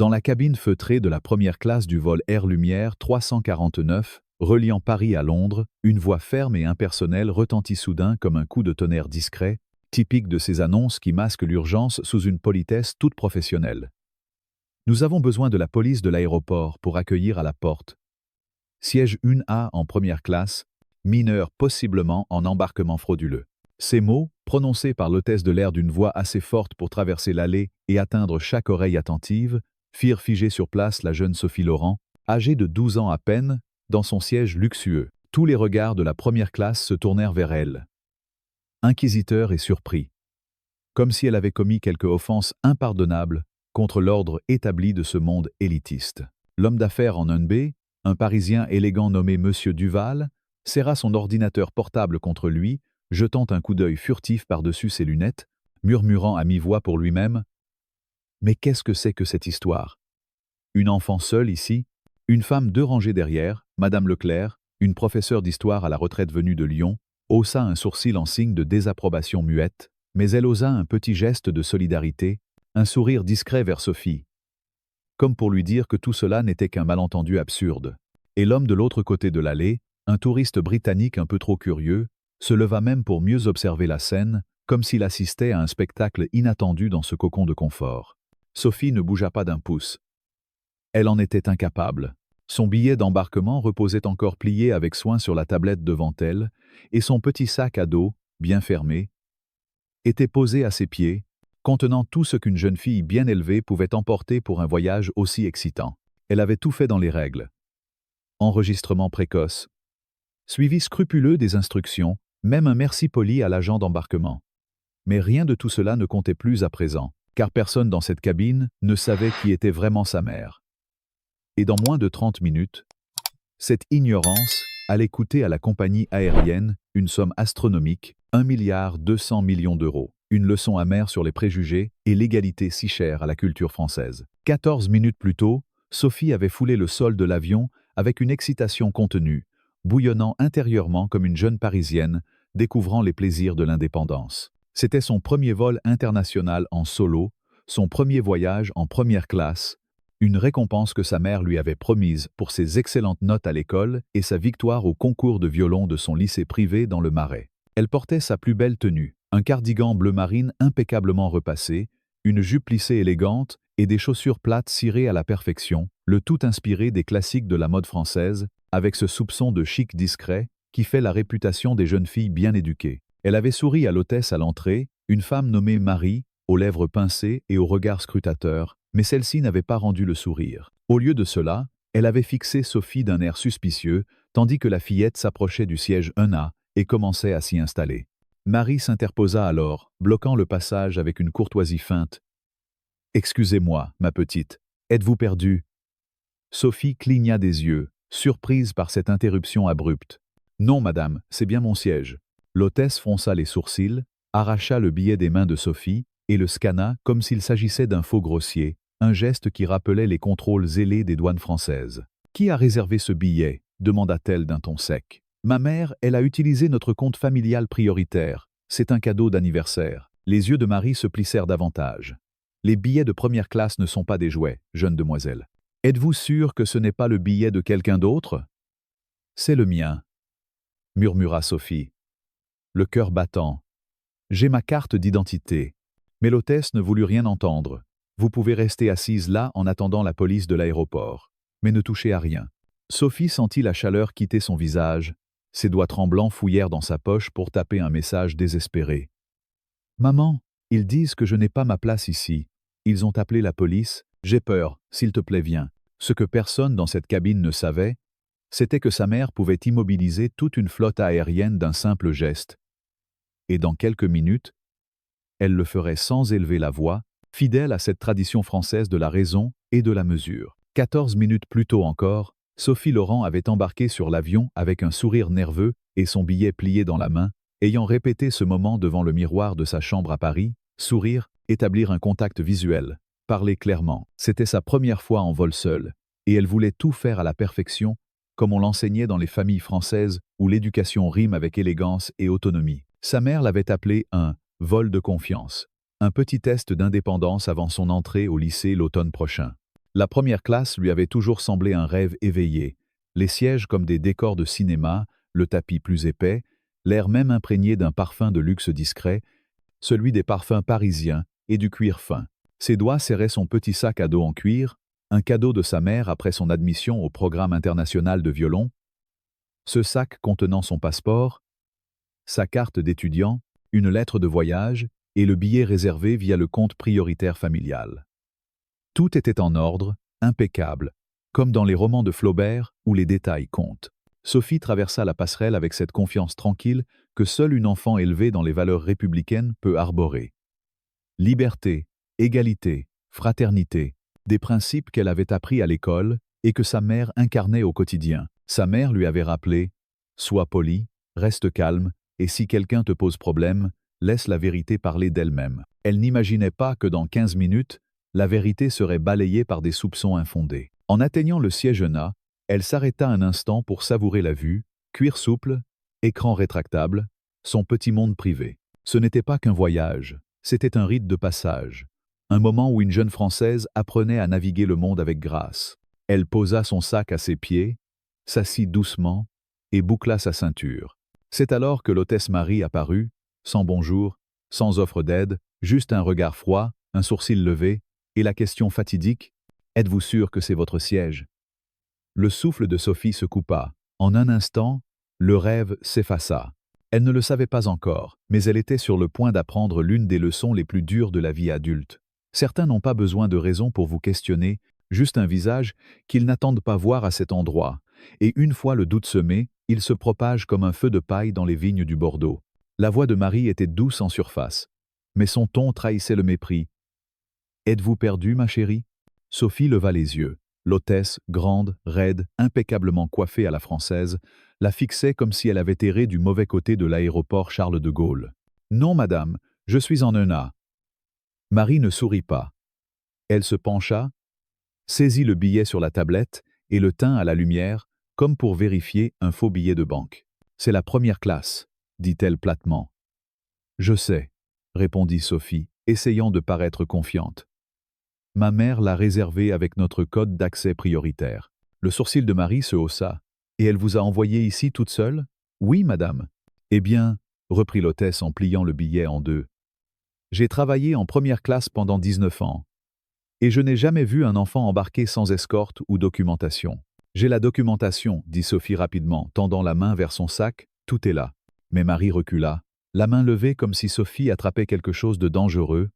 Dans la cabine feutrée de la première classe du vol Air Lumière 349, reliant Paris à Londres, une voix ferme et impersonnelle retentit soudain comme un coup de tonnerre discret, typique de ces annonces qui masquent l'urgence sous une politesse toute professionnelle. Nous avons besoin de la police de l'aéroport pour accueillir à la porte. Siège 1A en première classe, mineur possiblement en embarquement frauduleux. Ces mots, prononcés par l'hôtesse de l'air d'une voix assez forte pour traverser l'allée et atteindre chaque oreille attentive, firent figer sur place la jeune Sophie Laurent, âgée de 12 ans à peine, dans son siège luxueux. Tous les regards de la première classe se tournèrent vers elle. Inquisiteurs et surpris. Comme si elle avait commis quelque offense impardonnable contre l'ordre établi de ce monde élitiste. L'homme d'affaires en 1B, un Parisien élégant nommé Monsieur Duval, serra son ordinateur portable contre lui, jetant un coup d'œil furtif par-dessus ses lunettes, murmurant à mi-voix pour lui-même « Mais qu'est-ce que c'est que cette histoire? Une enfant seule ici, une femme 2 rangées derrière, Madame Leclerc, une professeure d'histoire à la retraite venue de Lyon, haussa un sourcil en signe de désapprobation muette, mais elle osa un petit geste de solidarité, un sourire discret vers Sophie, comme pour lui dire que tout cela n'était qu'un malentendu absurde. Et l'homme de l'autre côté de l'allée, un touriste britannique un peu trop curieux, se leva même pour mieux observer la scène, comme s'il assistait à un spectacle inattendu dans ce cocon de confort. Sophie ne bougea pas d'un pouce. Elle en était incapable. Son billet d'embarquement reposait encore plié avec soin sur la tablette devant elle, et son petit sac à dos, bien fermé, était posé à ses pieds, contenant tout ce qu'une jeune fille bien élevée pouvait emporter pour un voyage aussi excitant. Elle avait tout fait dans les règles. Enregistrement précoce. Suivi scrupuleux des instructions, même un merci poli à l'agent d'embarquement. Mais rien de tout cela ne comptait plus à présent, car personne dans cette cabine ne savait qui était vraiment sa mère. Et dans moins de 30 minutes, cette ignorance allait coûter à la compagnie aérienne une somme astronomique, 1,2 milliard d'euros. Une leçon amère sur les préjugés et l'égalité si chère à la culture française. 14 minutes plus tôt, Sophie avait foulé le sol de l'avion avec une excitation contenue, bouillonnant intérieurement comme une jeune Parisienne, découvrant les plaisirs de l'indépendance. C'était son premier vol international en solo, son premier voyage en première classe, une récompense que sa mère lui avait promise pour ses excellentes notes à l'école et sa victoire au concours de violon de son lycée privé dans le Marais. Elle portait sa plus belle tenue, un cardigan bleu marine impeccablement repassé, une jupe plissée élégante et des chaussures plates cirées à la perfection, le tout inspiré des classiques de la mode française, avec ce soupçon de chic discret qui fait la réputation des jeunes filles bien éduquées. Elle avait souri à l'hôtesse à l'entrée, une femme nommée Marie, aux lèvres pincées et au regard scrutateur, mais celle-ci n'avait pas rendu le sourire. Au lieu de cela, elle avait fixé Sophie d'un air suspicieux, tandis que la fillette s'approchait du siège 1A et commençait à s'y installer. Marie s'interposa alors, bloquant le passage avec une courtoisie feinte. « Excusez-moi, ma petite, êtes-vous perdue ?» Sophie cligna des yeux, surprise par cette interruption abrupte. « Non, madame, c'est bien mon siège. » L'hôtesse fronça les sourcils, arracha le billet des mains de Sophie et le scanna comme s'il s'agissait d'un faux grossier, un geste qui rappelait les contrôles zélés des douanes françaises. « Qui a réservé ce billet ?» demanda-t-elle d'un ton sec. « Ma mère, elle a utilisé notre compte familial prioritaire. C'est un cadeau d'anniversaire. » Les yeux de Marie se plissèrent davantage. « Les billets de première classe ne sont pas des jouets, jeune demoiselle. Êtes-vous sûre que ce n'est pas le billet de quelqu'un d'autre ?»« C'est le mien, » murmura Sophie, le cœur battant. « J'ai ma carte d'identité. » Mais l'hôtesse ne voulut rien entendre. « Vous pouvez rester assise là en attendant la police de l'aéroport. Mais ne touchez à rien. » Sophie sentit la chaleur quitter son visage. Ses doigts tremblants fouillèrent dans sa poche pour taper un message désespéré. « Maman, ils disent que je n'ai pas ma place ici. Ils ont appelé la police. J'ai peur, s'il te plaît viens. » Ce que personne dans cette cabine ne savait, c'était que sa mère pouvait immobiliser toute une flotte aérienne d'un simple geste. Et dans quelques minutes, elle le ferait sans élever la voix, fidèle à cette tradition française de la raison et de la mesure. 14 minutes plus tôt encore, Sophie Laurent avait embarqué sur l'avion avec un sourire nerveux et son billet plié dans la main, ayant répété ce moment devant le miroir de sa chambre à Paris, sourire, établir un contact visuel, parler clairement. C'était sa première fois en vol seul, et elle voulait tout faire à la perfection, comme on l'enseignait dans les familles françaises où l'éducation rime avec élégance et autonomie. Sa mère l'avait appelé un « vol de confiance », un petit test d'indépendance avant son entrée au lycée l'automne prochain. La première classe lui avait toujours semblé un rêve éveillé. Les sièges comme des décors de cinéma, le tapis plus épais, l'air même imprégné d'un parfum de luxe discret, celui des parfums parisiens et du cuir fin. Ses doigts serraient son petit sac à dos en cuir, un cadeau de sa mère après son admission au programme international de violon. Ce sac contenant son passeport, sa carte d'étudiant, une lettre de voyage et le billet réservé via le compte prioritaire familial. Tout était en ordre, impeccable, comme dans les romans de Flaubert où les détails comptent. Sophie traversa la passerelle avec cette confiance tranquille que seule une enfant élevée dans les valeurs républicaines peut arborer. Liberté, égalité, fraternité, des principes qu'elle avait appris à l'école et que sa mère incarnait au quotidien. Sa mère lui avait rappelé « Sois poli, reste calme, et si quelqu'un te pose problème, laisse la vérité parler d'elle-même. » Elle n'imaginait pas que dans 15 minutes, la vérité serait balayée par des soupçons infondés. En atteignant le siège A, elle s'arrêta un instant pour savourer la vue, cuir souple, écran rétractable, son petit monde privé. Ce n'était pas qu'un voyage, c'était un rite de passage. Un moment où une jeune Française apprenait à naviguer le monde avec grâce. Elle posa son sac à ses pieds, s'assit doucement et boucla sa ceinture. C'est alors que l'hôtesse Marie apparut, sans bonjour, sans offre d'aide, juste un regard froid, un sourcil levé, et la question fatidique « Êtes-vous sûr que c'est votre siège ?» Le souffle de Sophie se coupa. En un instant, le rêve s'effaça. Elle ne le savait pas encore, mais elle était sur le point d'apprendre l'une des leçons les plus dures de la vie adulte. Certains n'ont pas besoin de raison pour vous questionner, juste un visage qu'ils n'attendent pas voir à cet endroit. Et une fois le doute semé, il se propage comme un feu de paille dans les vignes du Bordeaux. La voix de Marie était douce en surface, mais son ton trahissait le mépris. « Êtes-vous perdue, ma chérie ?» Sophie leva les yeux. L'hôtesse, grande, raide, impeccablement coiffée à la française, la fixait comme si elle avait erré du mauvais côté de l'aéroport Charles de Gaulle. « Non, madame, je suis en ENA. » Marie ne sourit pas. Elle se pencha, saisit le billet sur la tablette et le tint à la lumière, comme pour vérifier un faux billet de banque. « C'est la première classe, » dit-elle platement. « Je sais, » répondit Sophie, essayant de paraître confiante. « Ma mère l'a réservé avec notre code d'accès prioritaire. » Le sourcil de Marie se haussa. « Et elle vous a envoyé ici toute seule ?»« Oui, madame. »« Eh bien, » reprit l'hôtesse en pliant le billet en deux. « J'ai travaillé en première classe pendant 19 ans. Et je n'ai jamais vu un enfant embarqué sans escorte ou documentation. »« J'ai la documentation, » dit Sophie rapidement, tendant la main vers son sac. « Tout est là. » Mais Marie recula, la main levée comme si Sophie attrapait quelque chose de dangereux.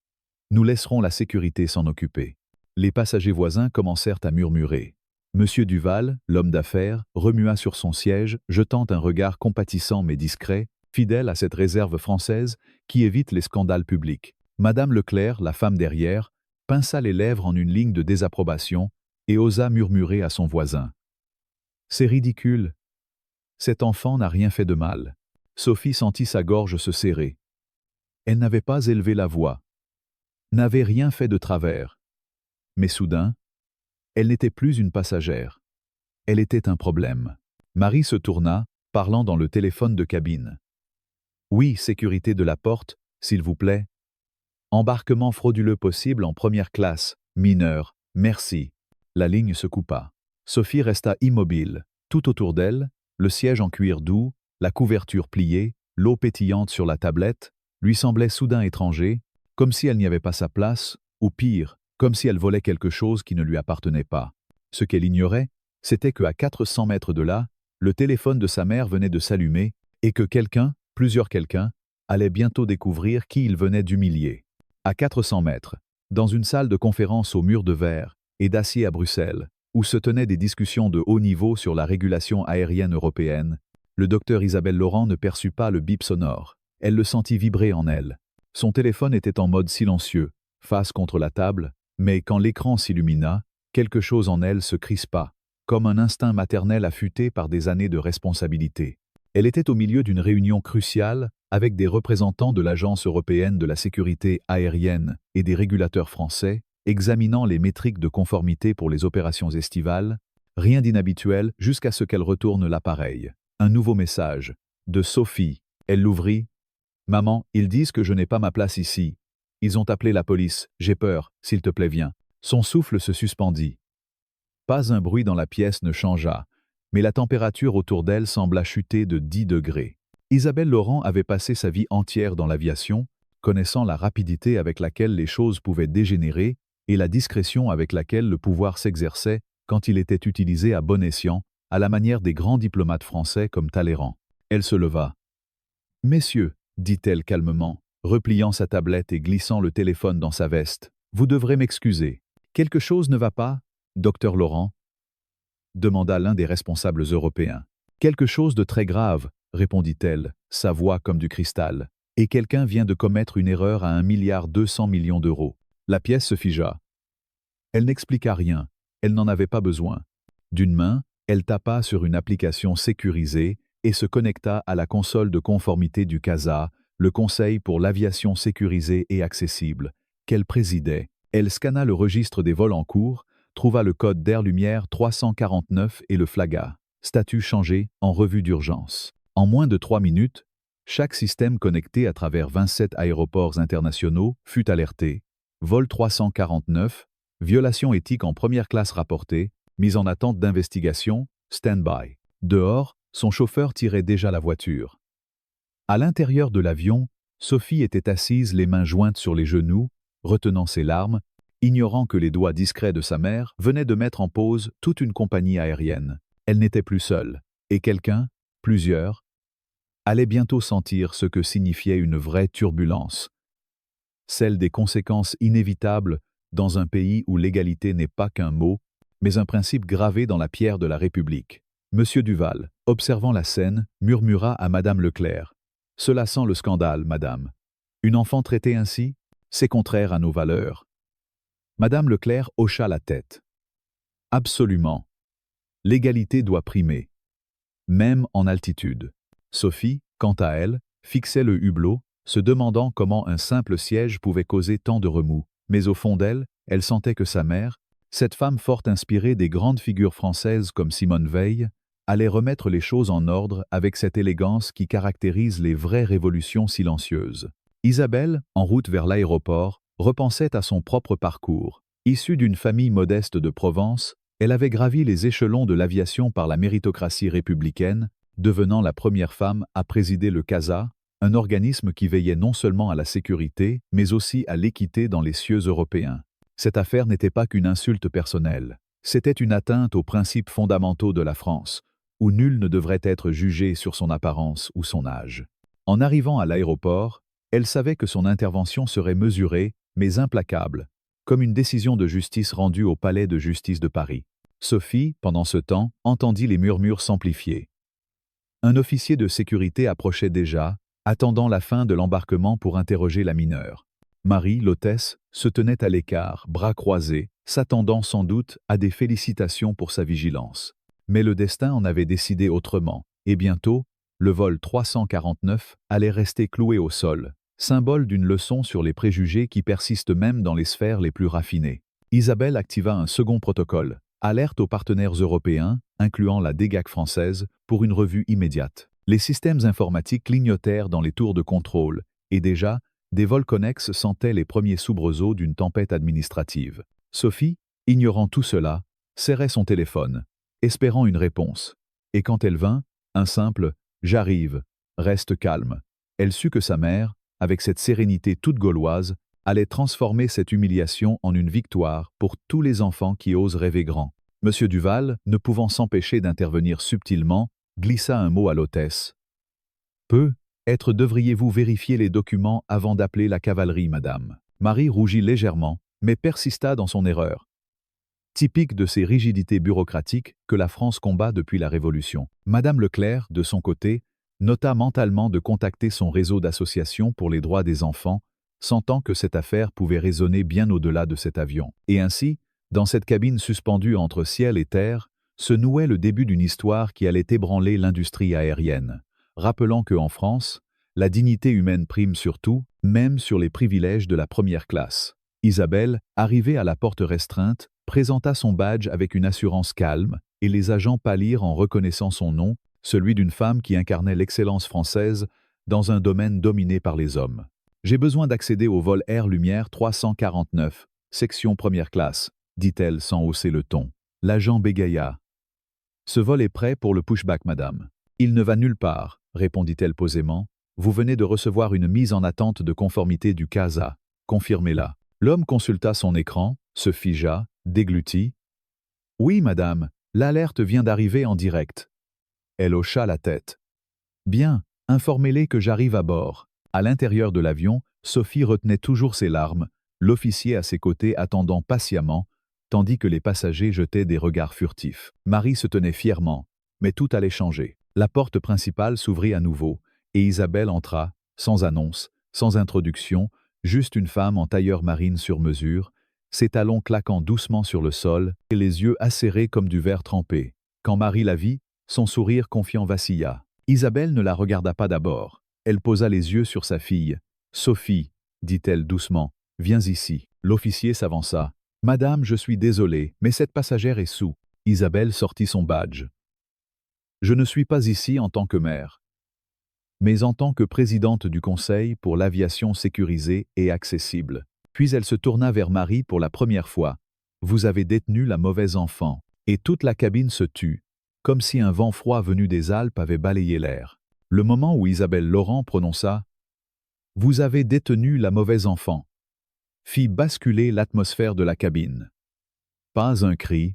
« Nous laisserons la sécurité s'en occuper. » Les passagers voisins commencèrent à murmurer. Monsieur Duval, l'homme d'affaires, remua sur son siège, jetant un regard compatissant mais discret, fidèle à cette réserve française qui évite les scandales publics. Madame Leclerc, la femme derrière, pinça les lèvres en une ligne de désapprobation et osa murmurer à son voisin. « C'est ridicule. Cet enfant n'a rien fait de mal. » Sophie sentit sa gorge se serrer. Elle n'avait pas élevé la voix, n'avait rien fait de travers. Mais soudain, elle n'était plus une passagère. Elle était un problème. Marie se tourna, parlant dans le téléphone de cabine. « Oui, sécurité de la porte, s'il vous plaît. Embarquement frauduleux possible en première classe, mineur, merci. » La ligne se coupa. Sophie resta immobile. Tout autour d'elle, le siège en cuir doux, la couverture pliée, l'eau pétillante sur la tablette, lui semblait soudain étranger, comme si elle n'y avait pas sa place, ou pire, comme si elle volait quelque chose qui ne lui appartenait pas. Ce qu'elle ignorait, c'était qu'à 400 mètres de là, le téléphone de sa mère venait de s'allumer, et que quelqu'un, plusieurs quelqu'un, allait bientôt découvrir qui il venait d'humilier. À 400 mètres, dans une salle de conférence aux murs de verre et d'acier à Bruxelles, où se tenaient des discussions de haut niveau sur la régulation aérienne européenne, le docteur Isabelle Laurent ne perçut pas le bip sonore. Elle le sentit vibrer en elle. Son téléphone était en mode silencieux, face contre la table, mais quand l'écran s'illumina, quelque chose en elle se crispa, comme un instinct maternel affûté par des années de responsabilité. Elle était au milieu d'une réunion cruciale avec des représentants de l'Agence européenne de la sécurité aérienne et des régulateurs français, examinant les métriques de conformité pour les opérations estivales, rien d'inhabituel jusqu'à ce qu'elle retourne l'appareil. Un nouveau message, de Sophie. Elle l'ouvrit. « Maman, ils disent que je n'ai pas ma place ici. Ils ont appelé la police. J'ai peur, s'il te plaît viens. » Son souffle se suspendit. Pas un bruit dans la pièce ne changea, mais la température autour d'elle sembla chuter de 10 degrés. Isabelle Laurent avait passé sa vie entière dans l'aviation, connaissant la rapidité avec laquelle les choses pouvaient dégénérer et la discrétion avec laquelle le pouvoir s'exerçait quand il était utilisé à bon escient, à la manière des grands diplomates français comme Talleyrand. Elle se leva. « Messieurs, dit-elle calmement, repliant sa tablette et glissant le téléphone dans sa veste, vous devrez m'excuser. Quelque chose ne va pas, docteur Laurent ?» demanda l'un des responsables européens. « Quelque chose de très grave, répondit-elle, sa voix comme du cristal. Et quelqu'un vient de commettre une erreur à 1,2 milliard d'euros. » La pièce se figea. Elle n'expliqua rien, elle n'en avait pas besoin. D'une main, elle tapa sur une application sécurisée et se connecta à la console de conformité du CASA, le Conseil pour l'aviation sécurisée et accessible, qu'elle présidait. Elle scanna le registre des vols en cours, trouva le code d'Air Lumière 349 et le flagga. Statut changé en revue d'urgence. En moins de 3 minutes, chaque système connecté à travers 27 aéroports internationaux fut alerté. Vol 349, violation éthique en première classe rapportée, mise en attente d'investigation, stand-by. Dehors, son chauffeur tirait déjà la voiture. À l'intérieur de l'avion, Sophie était assise les mains jointes sur les genoux, retenant ses larmes, ignorant que les doigts discrets de sa mère venaient de mettre en pause toute une compagnie aérienne. Elle n'était plus seule, et quelqu'un, plusieurs, allait bientôt sentir ce que signifiait une vraie turbulence. Celle des conséquences inévitables dans un pays où l'égalité n'est pas qu'un mot, mais un principe gravé dans la pierre de la République. Monsieur Duval, observant la scène, murmura à Madame Leclerc. « Cela sent le scandale, madame. Une enfant traitée ainsi, c'est contraire à nos valeurs. » Madame Leclerc hocha la tête. « Absolument. L'égalité doit primer. Même en altitude. » Sophie, quant à elle, fixait le hublot, se demandant comment un simple siège pouvait causer tant de remous. Mais au fond d'elle, elle sentait que sa mère, cette femme forte inspirée des grandes figures françaises comme Simone Veil, allait remettre les choses en ordre avec cette élégance qui caractérise les vraies révolutions silencieuses. Isabelle, en route vers l'aéroport, repensait à son propre parcours. Issue d'une famille modeste de Provence, elle avait gravi les échelons de l'aviation par la méritocratie républicaine, devenant la première femme à présider le CASA, un organisme qui veillait non seulement à la sécurité, mais aussi à l'équité dans les cieux européens. Cette affaire n'était pas qu'une insulte personnelle. C'était une atteinte aux principes fondamentaux de la France, où nul ne devrait être jugé sur son apparence ou son âge. En arrivant à l'aéroport, elle savait que son intervention serait mesurée, mais implacable, comme une décision de justice rendue au palais de justice de Paris. Sophie, pendant ce temps, entendit les murmures s'amplifier. Un officier de sécurité approchait déjà, attendant la fin de l'embarquement pour interroger la mineure. Marie, l'hôtesse, se tenait à l'écart, bras croisés, s'attendant sans doute à des félicitations pour sa vigilance. Mais le destin en avait décidé autrement, et bientôt, le vol 349 allait rester cloué au sol, symbole d'une leçon sur les préjugés qui persistent même dans les sphères les plus raffinées. Isabelle activa un second protocole, alerte aux partenaires européens, incluant la DGAC française, pour une revue immédiate. Les systèmes informatiques clignotèrent dans les tours de contrôle, et déjà, des vols connexes sentaient les premiers soubresauts d'une tempête administrative. Sophie, ignorant tout cela, serrait son téléphone, espérant une réponse. Et quand elle vint, un simple « j'arrive » reste calme. Elle sut que sa mère, avec cette sérénité toute gauloise, allait transformer cette humiliation en une victoire pour tous les enfants qui osent rêver grand. Monsieur Duval, ne pouvant s'empêcher d'intervenir subtilement, glissa un mot à l'hôtesse. « Peut-être devriez-vous vérifier les documents avant d'appeler la cavalerie, madame. » Marie rougit légèrement, mais persista dans son erreur. Typique de ces rigidités bureaucratiques que la France combat depuis la Révolution. Madame Leclerc, de son côté, nota mentalement de contacter son réseau d'associations pour les droits des enfants, sentant que cette affaire pouvait résonner bien au-delà de cet avion. Et ainsi, dans cette cabine suspendue entre ciel et terre, se nouait le début d'une histoire qui allait ébranler l'industrie aérienne, rappelant qu'en France, la dignité humaine prime sur tout, même sur les privilèges de la première classe. Isabelle, arrivée à la porte restreinte, présenta son badge avec une assurance calme, et les agents pâlirent en reconnaissant son nom, celui d'une femme qui incarnait l'excellence française dans un domaine dominé par les hommes. « J'ai besoin d'accéder au vol Air Lumière 349, Section première classe, dit-elle sans hausser le ton. L'agent bégaya. Ce vol est prêt pour le pushback, madame. Il ne va nulle part, répondit-elle posément. Vous venez de recevoir une mise en attente de conformité du CASA. Confirmez-la. L'homme consulta son écran, se figea, déglutit. Oui, madame, l'alerte vient d'arriver en direct. Elle hocha la tête. Bien, informez-les que j'arrive à bord. À l'intérieur de l'avion, Sophie retenait toujours ses larmes, l'officier à ses côtés attendant patiemment, tandis que les passagers jetaient des regards furtifs. Marie se tenait fièrement, mais tout allait changer. La porte principale s'ouvrit à nouveau, et Isabelle entra, sans annonce, sans introduction, juste une femme en tailleur marine sur mesure, ses talons claquant doucement sur le sol et les yeux acérés comme du verre trempé. Quand Marie la vit, son sourire confiant vacilla. Isabelle ne la regarda pas d'abord. Elle posa les yeux sur sa fille. « Sophie, dit-elle doucement, viens ici. » L'officier s'avança. « Madame, je suis désolé, mais cette passagère est soûle. » Isabelle sortit son badge. « Je ne suis pas ici en tant que mère, mais en tant que présidente du Conseil pour l'aviation sécurisée et accessible. » Puis elle se tourna vers Marie pour la première fois. « Vous avez détenu la mauvaise enfant. » Et toute la cabine se tut, comme si un vent froid venu des Alpes avait balayé l'air. Le moment où Isabelle Laurent prononça « Vous avez détenu la mauvaise enfant » fit basculer l'atmosphère de la cabine. Pas un cri,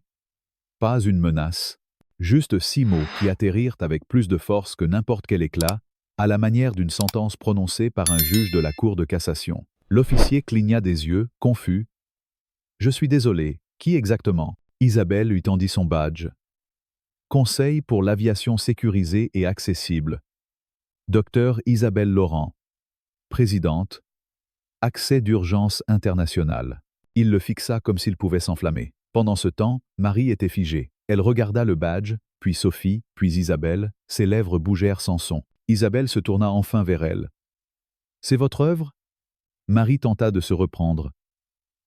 pas une menace, juste 6 mots qui atterrirent avec plus de force que n'importe quel éclat, à la manière d'une sentence prononcée par un juge de la Cour de cassation. L'officier cligna des yeux, confus. « Je suis désolé, qui exactement ?» Isabelle lui tendit son badge. « Conseil pour l'aviation sécurisée et accessible. Docteur Isabelle Laurent. Présidente. Accès d'urgence international. » Il le fixa comme s'il pouvait s'enflammer. Pendant ce temps, Marie était figée. Elle regarda le badge, puis Sophie, puis Isabelle, ses lèvres bougèrent sans son. Isabelle se tourna enfin vers elle. « C'est votre œuvre ?» Marie tenta de se reprendre.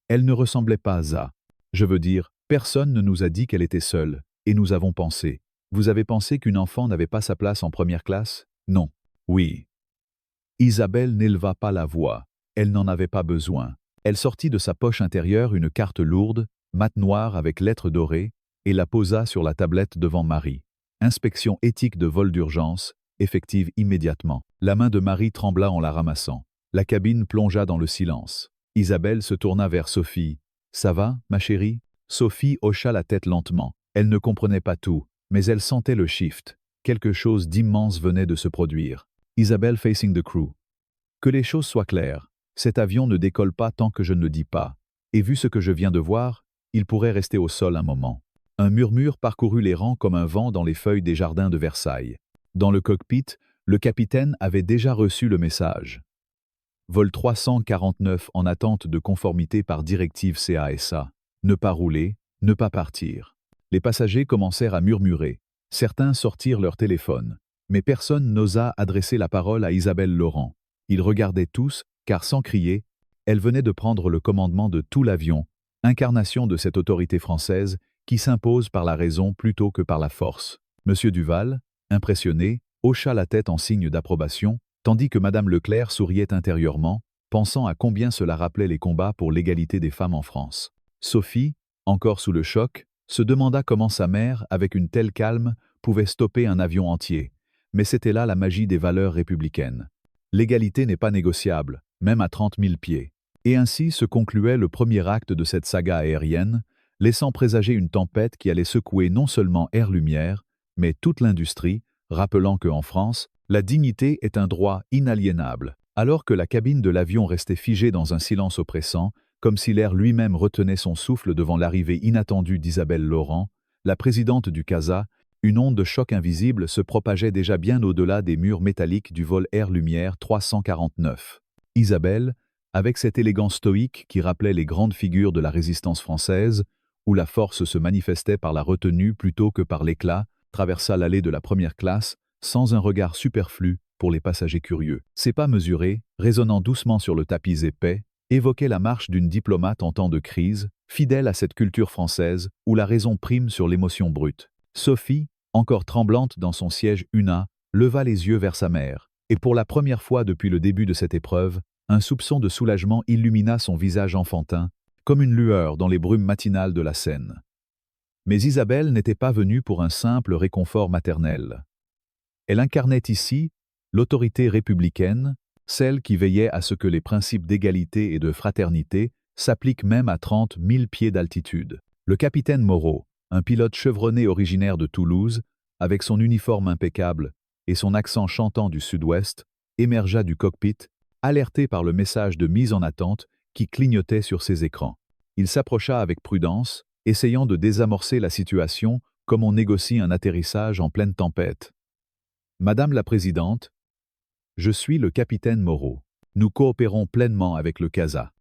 Elle ne ressemblait pas à... Je veux dire, personne ne nous a dit qu'elle était seule, et nous avons pensé. Vous avez pensé qu'une enfant n'avait pas sa place en première classe? Non. Oui. Isabelle n'éleva pas la voix. Elle n'en avait pas besoin. Elle sortit de sa poche intérieure une carte lourde, mat noire avec lettres dorées, et la posa sur la tablette devant Marie. Inspection éthique de vol d'urgence, effective immédiatement. La main de Marie trembla en la ramassant. La cabine plongea dans le silence. Isabelle se tourna vers Sophie. « Ça va, ma chérie ?» Sophie hocha la tête lentement. Elle ne comprenait pas tout, mais elle sentait le shift. Quelque chose d'immense venait de se produire. Isabelle facing the crew. « Que les choses soient claires. Cet avion ne décolle pas tant que je ne le dis pas. Et vu ce que je viens de voir, il pourrait rester au sol un moment. » Un murmure parcourut les rangs comme un vent dans les feuilles des jardins de Versailles. Dans le cockpit, le capitaine avait déjà reçu le message. Vol 349 en attente de conformité par directive CASA. Ne pas rouler, ne pas partir. Les passagers commencèrent à murmurer. Certains sortirent leur téléphone. Mais personne n'osa adresser la parole à Isabelle Laurent. Ils regardaient tous, car sans crier, elle venait de prendre le commandement de tout l'avion, incarnation de cette autorité française qui s'impose par la raison plutôt que par la force. Monsieur Duval, impressionné, hocha la tête en signe d'approbation, tandis que Madame Leclerc souriait intérieurement, pensant à combien cela rappelait les combats pour l'égalité des femmes en France. Sophie, encore sous le choc, se demanda comment sa mère, avec une telle calme, pouvait stopper un avion entier. Mais c'était là la magie des valeurs républicaines. L'égalité n'est pas négociable, même à 30 000 pieds. Et ainsi se concluait le premier acte de cette saga aérienne, laissant présager une tempête qui allait secouer non seulement Air Lumière, mais toute l'industrie, rappelant qu'en France, la dignité est un droit inaliénable. Alors que la cabine de l'avion restait figée dans un silence oppressant, comme si l'air lui-même retenait son souffle devant l'arrivée inattendue d'Isabelle Laurent, la présidente du CASA, une onde de choc invisible se propageait déjà bien au-delà des murs métalliques du vol Air Lumière 349. Isabelle, avec cette élégance stoïque qui rappelait les grandes figures de la résistance française, où la force se manifestait par la retenue plutôt que par l'éclat, traversa l'allée de la première classe, sans un regard superflu pour les passagers curieux. Ses pas mesurés, résonnant doucement sur le tapis épais, évoquaient la marche d'une diplomate en temps de crise, fidèle à cette culture française où la raison prime sur l'émotion brute. Sophie, encore tremblante dans son siège Una, leva les yeux vers sa mère, et pour la première fois depuis le début de cette épreuve, un soupçon de soulagement illumina son visage enfantin, comme une lueur dans les brumes matinales de la Seine. Mais Isabelle n'était pas venue pour un simple réconfort maternel. Elle incarnait ici l'autorité républicaine, celle qui veillait à ce que les principes d'égalité et de fraternité s'appliquent même à 30 000 pieds d'altitude. Le capitaine Moreau, un pilote chevronné originaire de Toulouse, avec son uniforme impeccable et son accent chantant du sud-ouest, émergea du cockpit, alerté par le message de mise en attente qui clignotait sur ses écrans. Il s'approcha avec prudence, essayant de désamorcer la situation comme on négocie un atterrissage en pleine tempête. « Madame la Présidente, je suis le capitaine Moreau. Nous coopérons pleinement avec le CASA.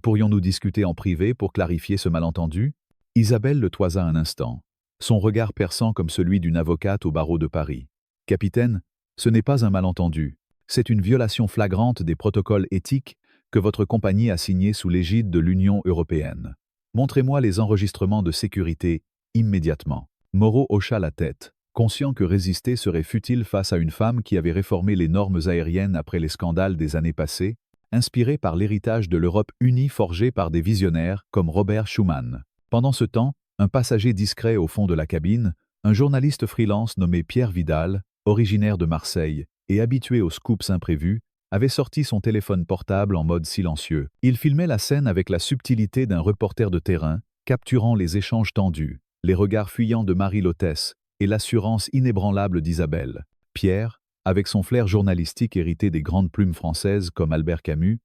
Pourrions-nous discuter en privé pour clarifier ce malentendu ?» Isabelle le toisa un instant, son regard perçant comme celui d'une avocate au barreau de Paris. « Capitaine, ce n'est pas un malentendu. C'est une violation flagrante des protocoles éthiques que votre compagnie a signés sous l'égide de l'Union européenne. Montrez-moi les enregistrements de sécurité immédiatement. » Moreau hocha la tête, conscient que résister serait futile face à une femme qui avait réformé les normes aériennes après les scandales des années passées, inspirée par l'héritage de l'Europe unie forgé par des visionnaires comme Robert Schuman. Pendant ce temps, un passager discret au fond de la cabine, un journaliste freelance nommé Pierre Vidal, originaire de Marseille et habitué aux scoops imprévus, avait sorti son téléphone portable en mode silencieux. Il filmait la scène avec la subtilité d'un reporter de terrain, capturant les échanges tendus, les regards fuyants de Marie l'hôtesse et l'assurance inébranlable d'Isabelle. Pierre, avec son flair journalistique hérité des grandes plumes françaises comme Albert Camus,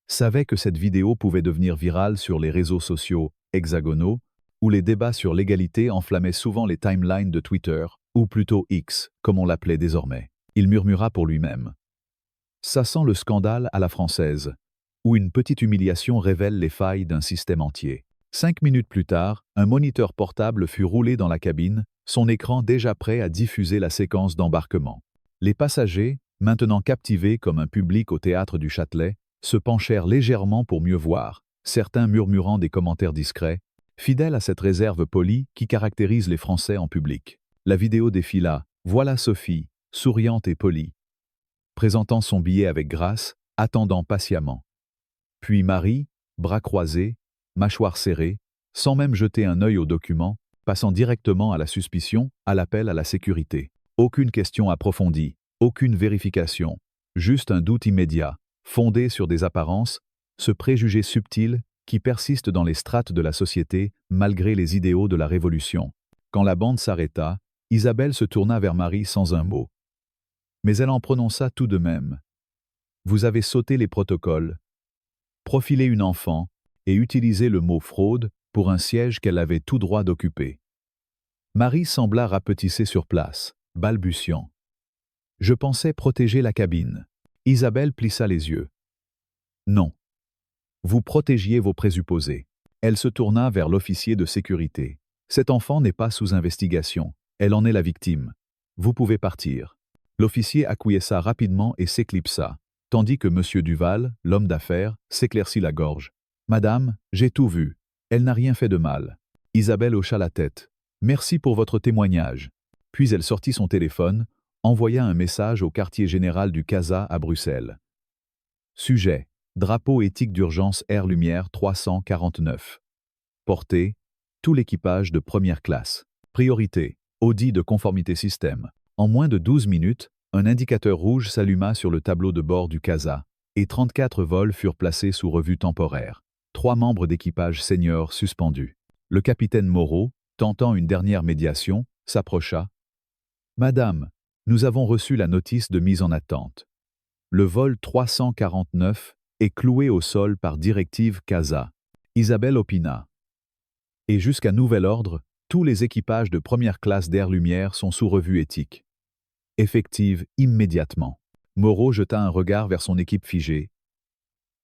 savait que cette vidéo pouvait devenir virale sur les réseaux sociaux hexagonaux, où les débats sur l'égalité enflammaient souvent les timelines de Twitter, ou plutôt X, comme on l'appelait désormais. Il murmura pour lui-même. Ça sent le scandale à la française, où une petite humiliation révèle les failles d'un système entier. 5 minutes plus tard, un moniteur portable fut roulé dans la cabine, son écran déjà prêt à diffuser la séquence d'embarquement. Les passagers, maintenant captivés comme un public au théâtre du Châtelet, se penchèrent légèrement pour mieux voir, certains murmurant des commentaires discrets, fidèles à cette réserve polie qui caractérise les Français en public. La vidéo défila, voilà Sophie, souriante et polie, présentant son billet avec grâce, attendant patiemment. Puis Marie, bras croisés, mâchoire serrée, sans même jeter un œil au document, passant directement à la suspicion, à l'appel à la sécurité. Aucune question approfondie, aucune vérification, juste un doute immédiat, fondé sur des apparences, ce préjugé subtil qui persiste dans les strates de la société malgré les idéaux de la Révolution. Quand la bande s'arrêta, Isabelle se tourna vers Marie sans un mot. Mais elle en prononça tout de même. « Vous avez sauté les protocoles, profilé une enfant et utilisé le mot fraude pour un siège qu'elle avait tout droit d'occuper. » Marie sembla rapetisser sur place, balbutiant. « Je pensais protéger la cabine. » Isabelle plissa les yeux. « Non. Vous protégiez vos présupposés. » Elle se tourna vers l'officier de sécurité. « Cet enfant n'est pas sous investigation. Elle en est la victime. Vous pouvez partir. » L'officier acquiesça rapidement et s'éclipsa, tandis que M. Duval, l'homme d'affaires, s'éclaircit la gorge. « Madame, j'ai tout vu. Elle n'a rien fait de mal. » Isabelle hocha la tête. « Merci pour votre témoignage. » Puis elle sortit son téléphone, envoya un message au quartier général du CASA à Bruxelles. Sujet: drapeau éthique d'urgence Air Lumière 349. Portée: tout l'équipage de première classe. Priorité: audit de conformité système. En moins de 12 minutes, un indicateur rouge s'alluma sur le tableau de bord du CASA, et 34 vols furent placés sous revue temporaire. 3 membres d'équipage seniors suspendus. Le capitaine Moreau, tentant une dernière médiation, s'approcha. « Madame, nous avons reçu la notice de mise en attente. Le vol 349 est cloué au sol par directive CASA. » Isabelle opina. « Et jusqu'à nouvel ordre, tous les équipages de première classe d'Air Lumière sont sous revue éthique. Effective immédiatement. » Moreau jeta un regard vers son équipe figée.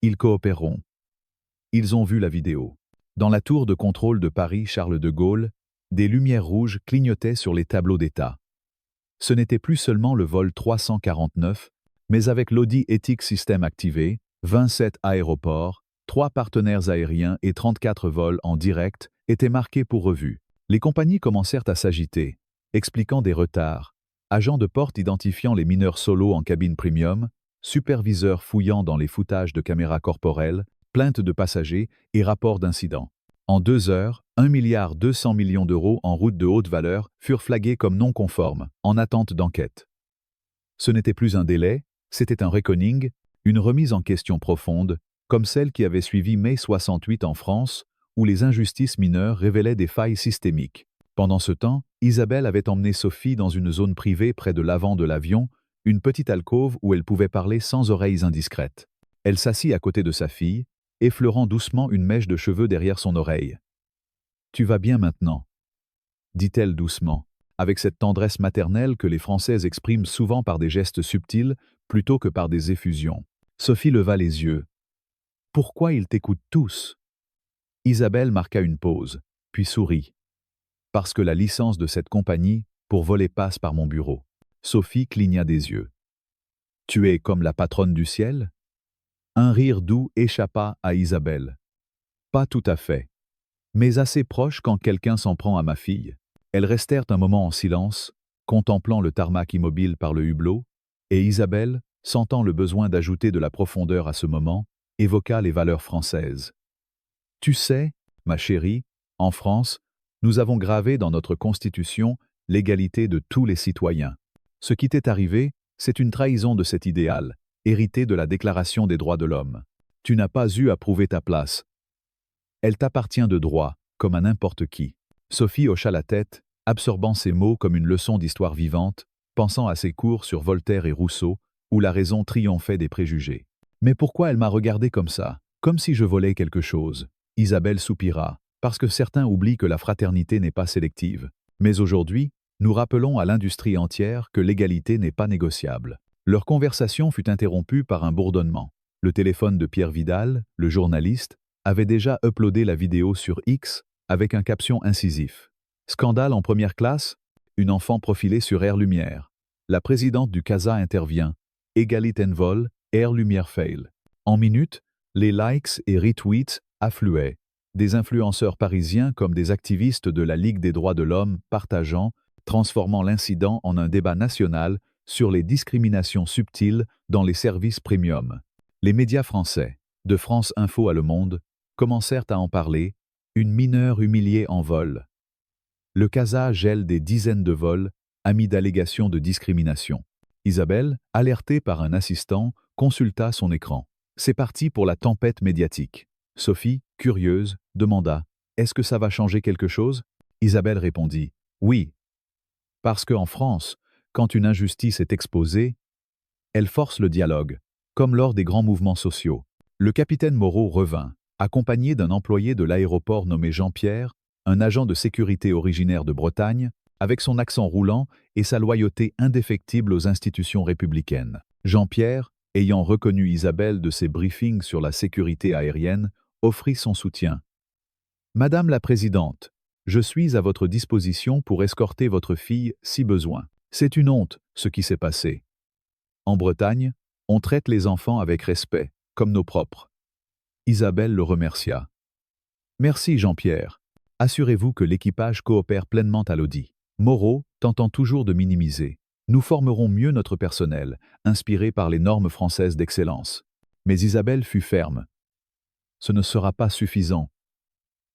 Ils coopéreront. Ils ont vu la vidéo. Dans la tour de contrôle de Paris Charles de Gaulle, des lumières rouges clignotaient sur les tableaux d'état. Ce n'était plus seulement le vol 349, mais avec l'audit éthique système activé, 27 aéroports, 3 partenaires aériens et 34 vols en direct étaient marqués pour revue. Les compagnies commencèrent à s'agiter, expliquant des retards, agents de porte identifiant les mineurs solos en cabine premium, superviseurs fouillant dans les foutages de caméras corporelles, plaintes de passagers et rapports d'incidents. En 2 heures, 1,2 milliard d'euros en route de haute valeur furent flagués comme non conformes, en attente d'enquête. Ce n'était plus un délai, c'était un reckoning, une remise en question profonde, comme celle qui avait suivi mai 68 en France, où les injustices mineures révélaient des failles systémiques. Pendant ce temps, Isabelle avait emmené Sophie dans une zone privée près de l'avant de l'avion, une petite alcôve où elle pouvait parler sans oreilles indiscrètes. Elle s'assit à côté de sa fille, effleurant doucement une mèche de cheveux derrière son oreille. « Tu vas bien maintenant ?» dit-elle doucement, avec cette tendresse maternelle que les Françaises expriment souvent par des gestes subtils plutôt que par des effusions. Sophie leva les yeux. « Pourquoi ils t'écoutent tous ?» Isabelle marqua une pause, puis sourit. « Parce que la licence de cette compagnie pour voler passe par mon bureau. » Sophie cligna des yeux. « Tu es comme la patronne du ciel ?» Un rire doux échappa à Isabelle. « Pas tout à fait, mais assez proche quand quelqu'un s'en prend à ma fille. » Elles restèrent un moment en silence, contemplant le tarmac immobile par le hublot, et Isabelle, sentant le besoin d'ajouter de la profondeur à ce moment, évoqua les valeurs françaises. « Tu sais, ma chérie, en France, nous avons gravé dans notre Constitution l'égalité de tous les citoyens. Ce qui t'est arrivé, c'est une trahison de cet idéal, hérité de la Déclaration des droits de l'homme. Tu n'as pas eu à prouver ta place. Elle t'appartient de droit, comme à n'importe qui. » Sophie hocha la tête, absorbant ces mots comme une leçon d'histoire vivante, pensant à ses cours sur Voltaire et Rousseau, où la raison triomphait des préjugés. Mais pourquoi elle m'a regardé comme ça, comme si je volais quelque chose? Isabelle soupira, parce que certains oublient que la fraternité n'est pas sélective. Mais aujourd'hui, nous rappelons à l'industrie entière que l'égalité n'est pas négociable. Leur conversation fut interrompue par un bourdonnement. Le téléphone de Pierre Vidal, le journaliste, avait déjà uploadé la vidéo sur X avec un caption incisif. Scandale en première classe, une enfant profilée sur Air Lumière. La présidente du CASA intervient. Égalité en vol, Air Lumière fail. En minutes, les likes et retweets affluaient. Des influenceurs parisiens comme des activistes de la Ligue des droits de l'homme partageant, transformant l'incident en un débat national sur les discriminations subtiles dans les services premium. Les médias français, de France Info à Le Monde, commencèrent à en parler, une mineure humiliée en vol. Le CASA gèle des dizaines de vols, amis d'allégations de discrimination. Isabelle, alertée par un assistant, consulta son écran. C'est parti pour la tempête médiatique. Sophie, curieuse, demanda « Est-ce que ça va changer quelque chose ?» Isabelle répondit « Oui. Parce qu'en France, quand une injustice est exposée, elle force le dialogue, comme lors des grands mouvements sociaux. » Le capitaine Moreau revint, accompagné d'un employé de l'aéroport nommé Jean-Pierre, un agent de sécurité originaire de Bretagne, avec son accent roulant et sa loyauté indéfectible aux institutions républicaines. Jean-Pierre, ayant reconnu Isabelle de ses briefings sur la sécurité aérienne, offrit son soutien. « Madame la Présidente, je suis à votre disposition pour escorter votre fille si besoin. C'est une honte, ce qui s'est passé. En Bretagne, on traite les enfants avec respect, comme nos propres. » Isabelle le remercia. « Merci Jean-Pierre. Assurez-vous que l'équipage coopère pleinement à l'audit. » Moreau, tentant toujours de minimiser. « Nous formerons mieux notre personnel, inspiré par les normes françaises d'excellence. » Mais Isabelle fut ferme. « Ce ne sera pas suffisant.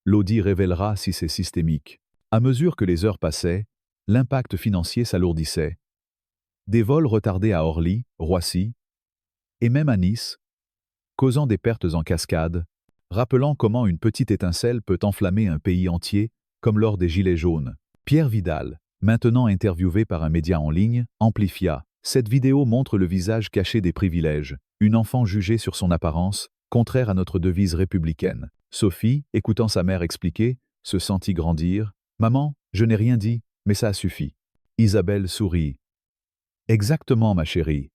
L'audit révélera si c'est systémique. » À mesure que les heures passaient, l'impact financier s'alourdissait. Des vols retardés à Orly, Roissy, et même à Nice, causant des pertes en cascade, rappelant comment une petite étincelle peut enflammer un pays entier, comme lors des Gilets jaunes. Pierre Vidal, maintenant interviewé par un média en ligne, amplifia. Cette vidéo montre le visage caché des privilèges, une enfant jugée sur son apparence, contraire à notre devise républicaine. Sophie, écoutant sa mère expliquer, se sentit grandir. « Maman, je n'ai rien dit, mais ça a suffi. » Isabelle sourit. « Exactement, ma chérie.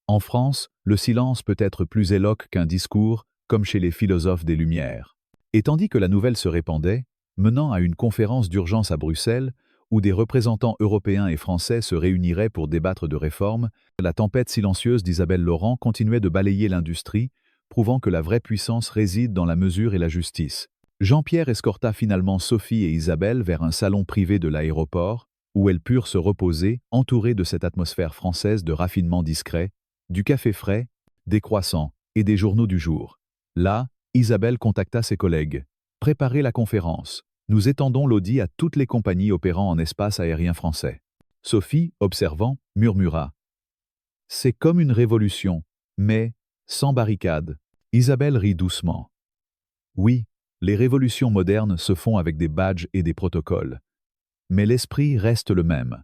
En France, le silence peut être plus éloquent qu'un discours, comme chez les philosophes des Lumières. » Et tandis que la nouvelle se répandait, menant à une conférence d'urgence à Bruxelles, où des représentants européens et français se réuniraient pour débattre de réformes, la tempête silencieuse d'Isabelle Laurent continuait de balayer l'industrie, prouvant que la vraie puissance réside dans la mesure et la justice. Jean-Pierre escorta finalement Sophie et Isabelle vers un salon privé de l'aéroport, où elles purent se reposer, entourées de cette atmosphère française de raffinement discret, du café frais, des croissants et des journaux du jour. Là, Isabelle contacta ses collègues. Préparez la conférence. Nous étendons l'audit à toutes les compagnies opérant en espace aérien français. Sophie, observant, murmura. C'est comme une révolution, mais sans barricade. Isabelle rit doucement. Oui, les révolutions modernes se font avec des badges et des protocoles. Mais l'esprit reste le même.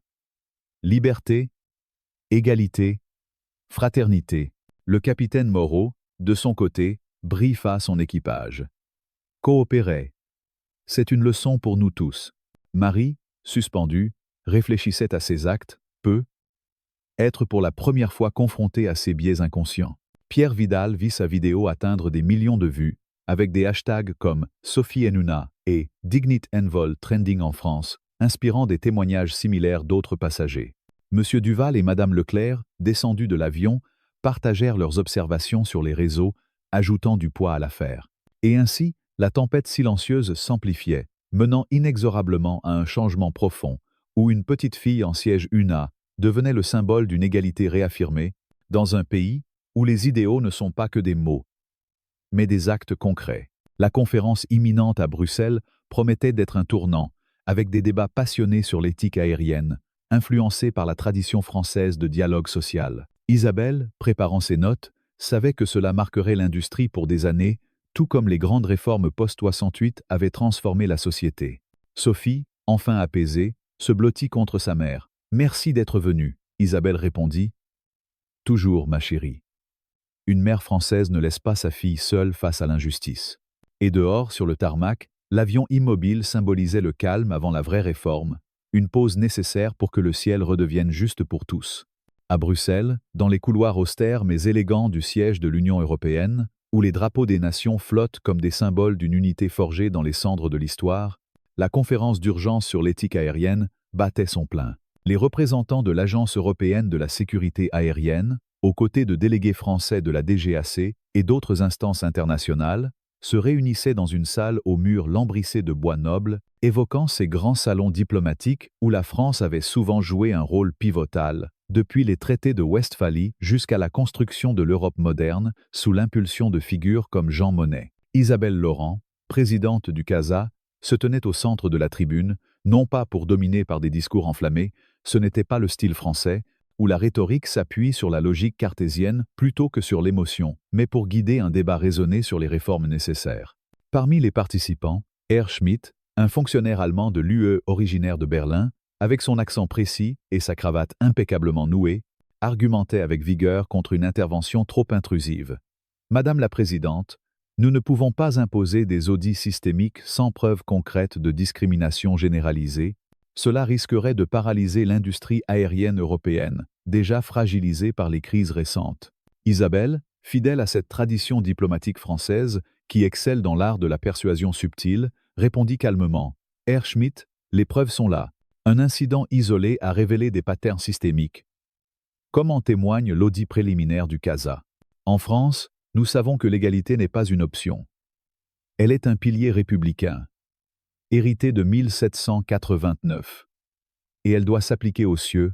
Liberté, égalité, fraternité. Le capitaine Moreau, de son côté, briefa son équipage. Coopérer. C'est une leçon pour nous tous. Marie, suspendue, réfléchissait à ses actes, être pour la première fois confrontée à ses biais inconscients. Pierre Vidal vit sa vidéo atteindre des millions de vues, avec des hashtags comme Sophie Henouna et Dignit Envol trending en France, inspirant des témoignages similaires d'autres passagers. Monsieur Duval et Madame Leclerc, descendus de l'avion, partagèrent leurs observations sur les réseaux, ajoutant du poids à l'affaire. Et ainsi, la tempête silencieuse s'amplifiait, menant inexorablement à un changement profond, où une petite fille en siège UNA devenait le symbole d'une égalité réaffirmée, dans un pays où les idéaux ne sont pas que des mots, mais des actes concrets. La conférence imminente à Bruxelles promettait d'être un tournant, avec des débats passionnés sur l'éthique aérienne, influencés par la tradition française de dialogue social. Isabelle, préparant ses notes, savait que cela marquerait l'industrie pour des années, tout comme les grandes réformes post-68 avaient transformé la société. Sophie, enfin apaisée, se blottit contre sa mère. « Merci d'être venue », Isabelle répondit. « Toujours, ma chérie. » Une mère française ne laisse pas sa fille seule face à l'injustice. Et dehors, sur le tarmac, l'avion immobile symbolisait le calme avant la vraie réforme, une pause nécessaire pour que le ciel redevienne juste pour tous. À Bruxelles, dans les couloirs austères mais élégants du siège de l'Union européenne, où les drapeaux des nations flottent comme des symboles d'une unité forgée dans les cendres de l'histoire, la conférence d'urgence sur l'éthique aérienne battait son plein. Les représentants de l'Agence européenne de la sécurité aérienne, aux côtés de délégués français de la DGAC et d'autres instances internationales, se réunissaient dans une salle aux murs lambrissés de bois noble, évoquant ces grands salons diplomatiques où la France avait souvent joué un rôle pivotal, depuis les traités de Westphalie jusqu'à la construction de l'Europe moderne, sous l'impulsion de figures comme Jean Monnet. Isabelle Laurent, présidente du CASA, se tenait au centre de la tribune, non pas pour dominer par des discours enflammés, ce n'était pas le style français, où la rhétorique s'appuie sur la logique cartésienne plutôt que sur l'émotion, mais pour guider un débat raisonné sur les réformes nécessaires. Parmi les participants, Herr Schmidt, un fonctionnaire allemand de l'UE originaire de Berlin, avec son accent précis et sa cravate impeccablement nouée, argumentait avec vigueur contre une intervention trop intrusive. « Madame la Présidente, nous ne pouvons pas imposer des audits systémiques sans preuve concrète de discrimination généralisée. Cela risquerait de paralyser l'industrie aérienne européenne, déjà fragilisée par les crises récentes. » Isabelle, fidèle à cette tradition diplomatique française qui excelle dans l'art de la persuasion subtile, répondit calmement. « Herr Schmidt, les preuves sont là. Un incident isolé a révélé des patterns systémiques. Comme en témoigne l'audit préliminaire du CASA. En France, nous savons que l'égalité n'est pas une option. Elle est un pilier républicain, hérité de 1789. Et elle doit s'appliquer aux cieux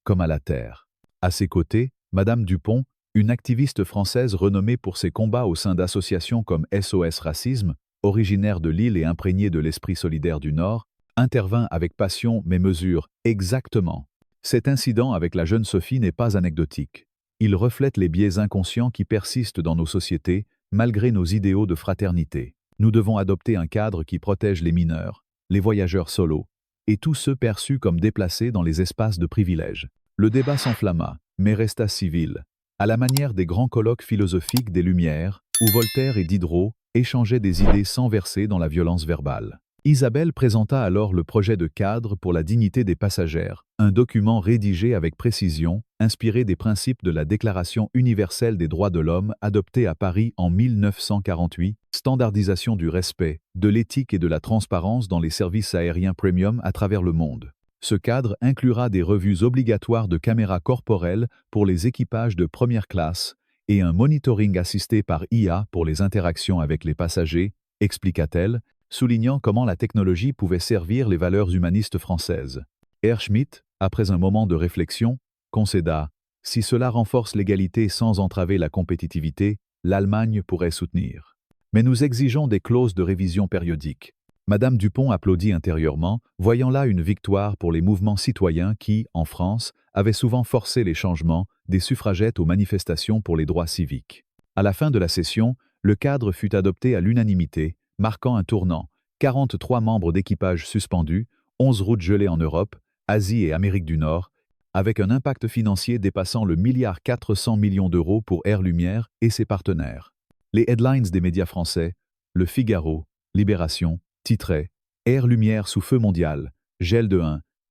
comme à la terre. À ses côtés, Madame Dupont, une activiste française renommée pour ses combats au sein d'associations comme SOS Racisme, originaire de Lille et imprégnée de l'esprit solidaire du Nord, intervint avec passion mais mesure exactement. Cet incident avec la jeune Sophie n'est pas anecdotique. Il reflète les biais inconscients qui persistent dans nos sociétés, malgré nos idéaux de fraternité. Nous devons adopter un cadre qui protège les mineurs, les voyageurs solos, et tous ceux perçus comme déplacés dans les espaces de privilège. Le débat s'enflamma, mais resta civil, à la manière des grands colloques philosophiques des Lumières, où Voltaire et Diderot échangeaient des idées sans verser dans la violence verbale. Isabelle présenta alors le projet de cadre pour la dignité des passagères, un document rédigé avec précision, inspiré des principes de la Déclaration universelle des droits de l'homme adoptée à Paris en 1948, standardisation du respect, de l'éthique et de la transparence dans les services aériens premium à travers le monde. Ce cadre inclura des revues obligatoires de caméras corporelles pour les équipages de première classe et un monitoring assisté par IA pour les interactions avec les passagers, expliqua-t-elle, soulignant comment la technologie pouvait servir les valeurs humanistes françaises. Herr Schmidt, après un moment de réflexion, concéda « Si cela renforce l'égalité sans entraver la compétitivité, l'Allemagne pourrait soutenir. » Mais nous exigeons des clauses de révision périodiques. Madame Dupont applaudit intérieurement, voyant là une victoire pour les mouvements citoyens qui, en France, avaient souvent forcé les changements, des suffragettes aux manifestations pour les droits civiques. À la fin de la session, le cadre fut adopté à l'unanimité, marquant un tournant. 43 membres d'équipage suspendus, 11 routes gelées en Europe, Asie et Amérique du Nord, avec un impact financier dépassant le 1,4 milliard d'euros pour Air Lumière et ses partenaires. Les headlines des médias français, Le Figaro, Libération, titraient « Air Lumière sous feu mondial, gel de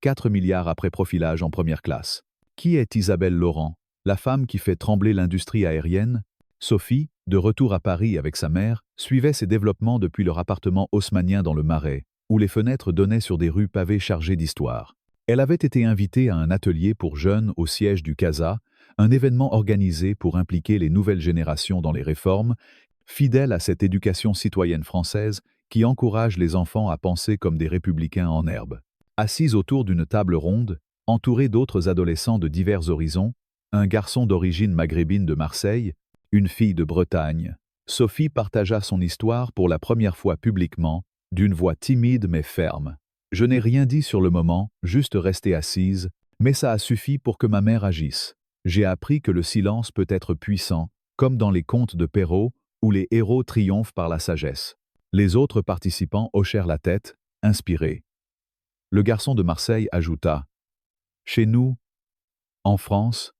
4 milliards après profilage en première classe ». Qui est Isabelle Laurent, la femme qui fait trembler l'industrie aérienne? Sophie, de retour à Paris avec sa mère, suivait ces développements depuis leur appartement haussmannien dans le Marais, où les fenêtres donnaient sur des rues pavées chargées d'histoire. Elle avait été invitée à un atelier pour jeunes au siège du CASA, un événement organisé pour impliquer les nouvelles générations dans les réformes, fidèle à cette éducation citoyenne française qui encourage les enfants à penser comme des républicains en herbe. Assise autour d'une table ronde, entourée d'autres adolescents de divers horizons, un garçon d'origine maghrébine de Marseille, une fille de Bretagne, Sophie partagea son histoire pour la première fois publiquement, d'une voix timide mais ferme. « Je n'ai rien dit sur le moment, juste resté assise, mais ça a suffi pour que ma mère agisse. J'ai appris que le silence peut être puissant, comme dans les contes de Perrault, où les héros triomphent par la sagesse. » Les autres participants hochèrent la tête, inspirés. Le garçon de Marseille ajouta « Chez nous, en France,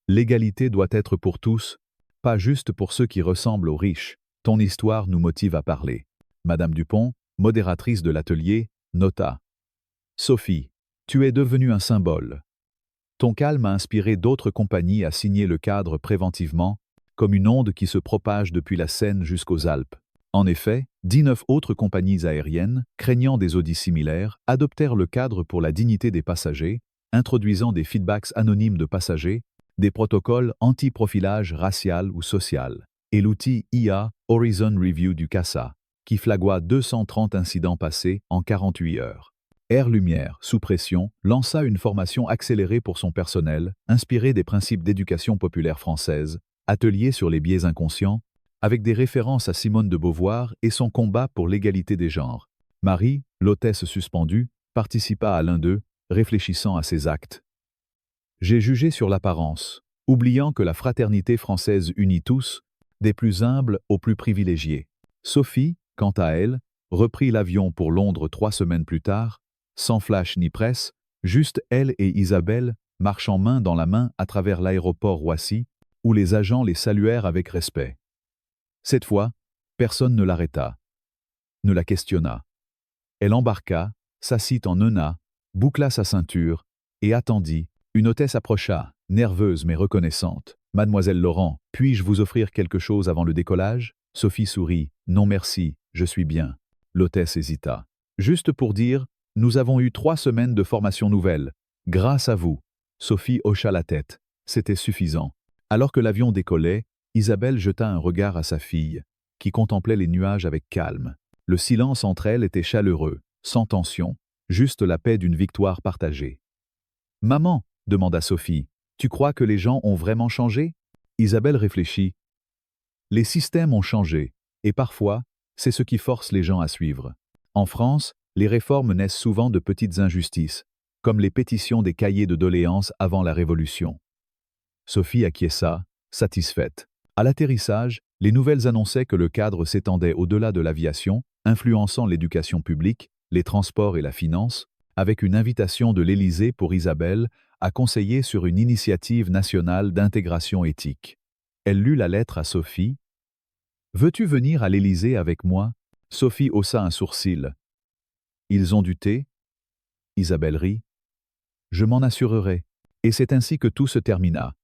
l'égalité doit être pour tous, pas juste pour ceux qui ressemblent aux riches. Ton histoire nous motive à parler. » Madame Dupont, modératrice de l'atelier, nota « Sophie, tu es devenue un symbole. Ton calme a inspiré d'autres compagnies à signer le cadre préventivement, comme une onde qui se propage depuis la Seine jusqu'aux Alpes. » En effet, 19 autres compagnies aériennes, craignant des audits similaires, adoptèrent le cadre pour la dignité des passagers, introduisant des feedbacks anonymes de passagers, des protocoles anti-profilage racial ou social, et l'outil IA Horizon Review du CASA, qui flagua 230 incidents passés en 48 heures. Air Lumière, sous pression, lança une formation accélérée pour son personnel, inspirée des principes d'éducation populaire française, atelier sur les biais inconscients, avec des références à Simone de Beauvoir et son combat pour l'égalité des genres. Marie, l'hôtesse suspendue, participa à l'un d'eux, réfléchissant à ses actes. J'ai jugé sur l'apparence, oubliant que la fraternité française unit tous, des plus humbles aux plus privilégiés. Sophie, quant à elle, reprit l'avion pour Londres 3 semaines plus tard, sans flash ni presse, juste elle et Isabelle, marchant main dans la main à travers l'aéroport Roissy, où les agents les saluèrent avec respect. Cette fois, personne ne l'arrêta, ne la questionna. Elle embarqua, s'assit en nona, boucla sa ceinture, et attendit. Une hôtesse approcha, nerveuse mais reconnaissante. « Mademoiselle Laurent, puis-je vous offrir quelque chose avant le décollage ?» Sophie sourit. « Non merci, je suis bien. » L'hôtesse hésita. « Juste pour dire, nous avons eu 3 semaines de formation nouvelle. Grâce à vous. » Sophie hocha la tête. C'était suffisant. Alors que l'avion décollait, Isabelle jeta un regard à sa fille, qui contemplait les nuages avec calme. Le silence entre elles était chaleureux, sans tension, juste la paix d'une victoire partagée. « Maman, » demanda Sophie, « tu crois que les gens ont vraiment changé ?» Isabelle réfléchit. « Les systèmes ont changé, et parfois, c'est ce qui force les gens à suivre. En France, les réformes naissent souvent de petites injustices, comme les pétitions des cahiers de doléances avant la Révolution. » Sophie acquiesça, satisfaite. À l'atterrissage, les nouvelles annonçaient que le cadre s'étendait au-delà de l'aviation, influençant l'éducation publique, les transports et la finance, avec une invitation de l'Élysée pour Isabelle à conseiller sur une initiative nationale d'intégration éthique. Elle lut la lettre à Sophie. « Veux-tu venir à l'Élysée avec moi ?» Sophie haussa un sourcil. « Ils ont du thé ?» Isabelle rit. « Je m'en assurerai. » Et c'est ainsi que tout se termina.